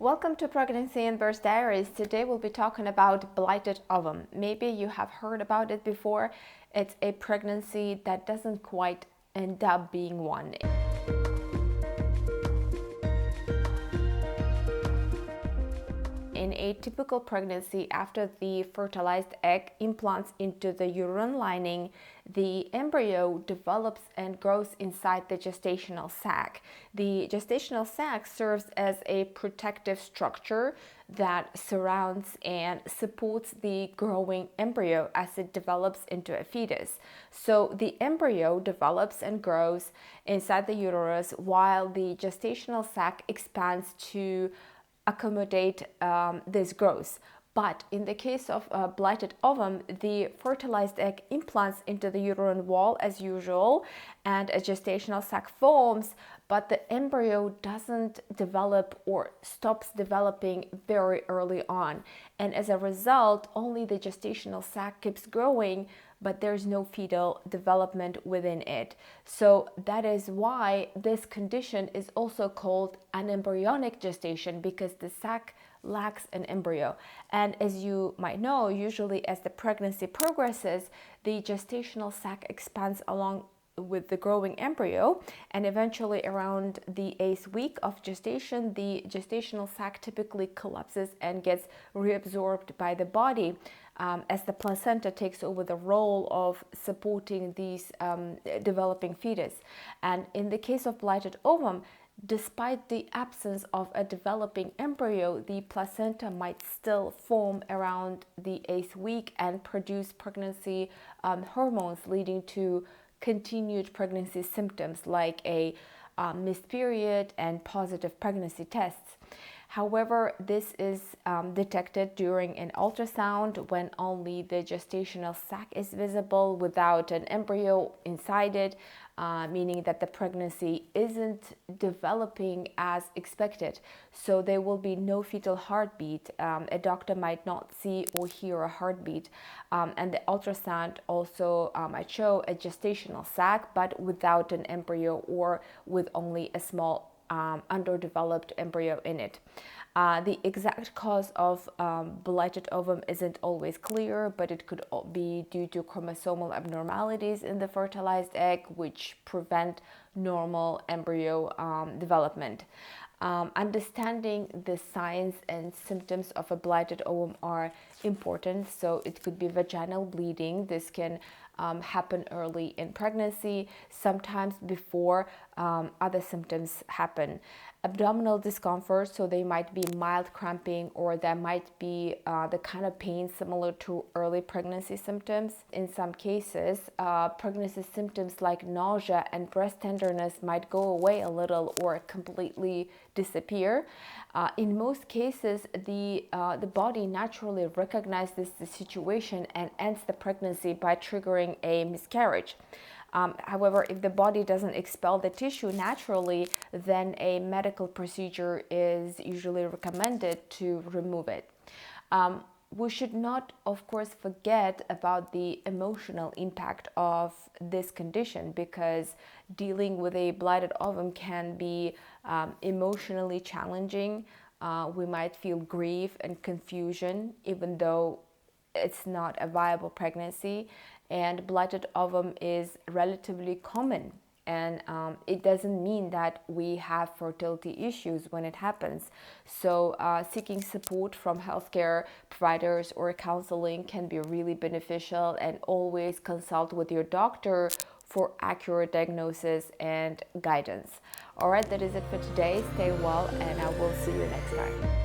Welcome to Pregnancy and Birth Diaries. Today we'll be talking about blighted ovum. Maybe you have heard about it before. It's a pregnancy that doesn't quite end up being one. In a typical pregnancy, after the fertilized egg implants into the uterine lining, the embryo develops and grows inside the gestational sac. The gestational sac serves as a protective structure that surrounds and supports the growing embryo as it develops into a fetus. So the embryo develops and grows inside the uterus while the gestational sac expands to accommodate this growth. But in the case of blighted ovum, the fertilized egg implants into the uterine wall as usual, and a gestational sac forms, but the embryo doesn't develop or stops developing very early on. And as a result, only the gestational sac keeps growing, but there's no fetal development within it. So that is why this condition is also called anembryonic gestation, because the sac lacks an embryo. And as you might know, usually as the pregnancy progresses, the gestational sac expands along with the growing embryo, and eventually around the 8th week of gestation, the gestational sac typically collapses and gets reabsorbed by the body, as the placenta takes over the role of supporting these developing fetus. And in the case of blighted ovum, despite the absence of a developing embryo, the placenta might still form around the 8th week and produce pregnancy hormones, leading to continued pregnancy symptoms like a missed period and positive pregnancy tests. However, this is detected during an ultrasound when only the gestational sac is visible without an embryo inside it, meaning that the pregnancy isn't developing as expected. So there will be no fetal heartbeat. A doctor might not see or hear a heartbeat. And the ultrasound also might show a gestational sac, but without an embryo or with only a small underdeveloped embryo in it. The exact cause of blighted ovum isn't always clear, but it could be due to chromosomal abnormalities in the fertilized egg, which prevent normal embryo development. Understanding the signs and symptoms of a blighted ovum are important. So it could be vaginal bleeding. This can happen early in pregnancy, sometimes before other symptoms happen. Abdominal discomfort, so they might be mild cramping, or there might be the kind of pain similar to early pregnancy symptoms. In some cases, pregnancy symptoms like nausea and breast tenderness might go away a little or completely disappear. In most cases, the body naturally recognizes the situation and ends the pregnancy by triggering a miscarriage. However, if the body doesn't expel the tissue naturally, then a medical procedure is usually recommended to remove it. We should not, of course, forget about the emotional impact of this condition, because dealing with a blighted ovum can be emotionally challenging. We might feel grief and confusion, even though it's not a viable pregnancy. And blighted ovum is relatively common, and it doesn't mean that we have fertility issues when it happens. So seeking support from healthcare providers or counseling can be really beneficial, and always consult with your doctor for accurate diagnosis and guidance. All right, that is it for today. Stay well, and I will see you next time.